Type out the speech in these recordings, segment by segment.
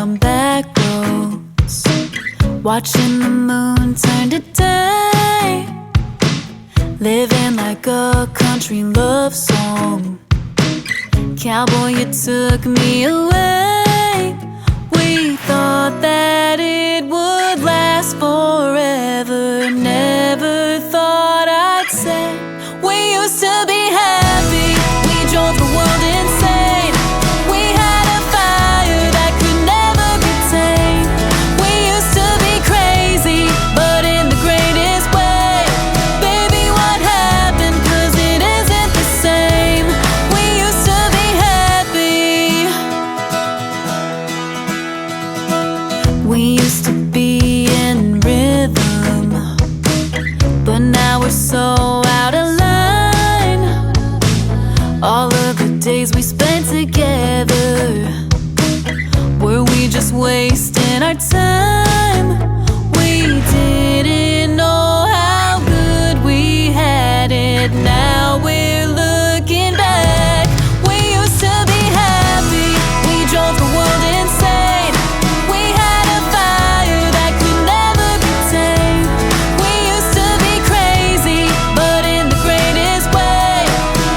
down back roads, watching the moon turn to day, living like a country love song. Cowboy, you took me away. We thought that it would last forever. Never thought I'd say we used to be happy. We drove the world insane. We had a fire that could never be tamed. We used to be crazy, but in the greatest way. Baby, what happened? 'Cause it isn't the same. We used to be happy. We used to be in rhythm, but now we're so out of line. All of the days we spent together, were we just wasting our time? We didn't know how good we had it. Now we're looking back. We used to be happy. We drove the world insane. We had a fire that could never be tamed. We used to be crazy, but in the greatest way.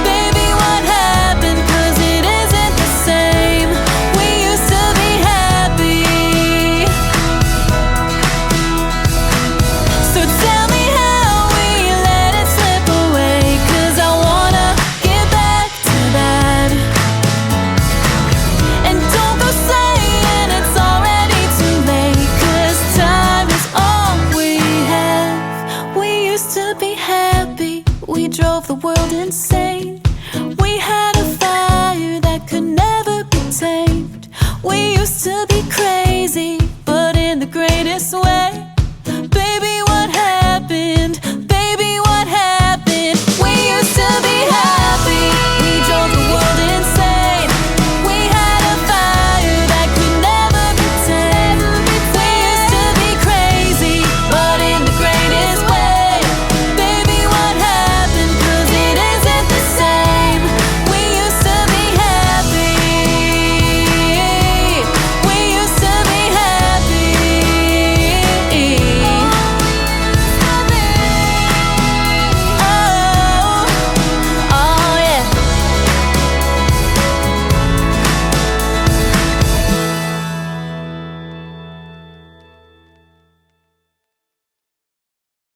Baby, what happened? 'Cause it isn't the same. We used to be happy. So tell me how we let it slip away, 'cause I wanna get back to that. And don't go saying it's already too late, 'cause time is all we have. We used to be happy. We drove the world insane. We had a fire that could never be tamed. We used to be crazy, but in the greatest way.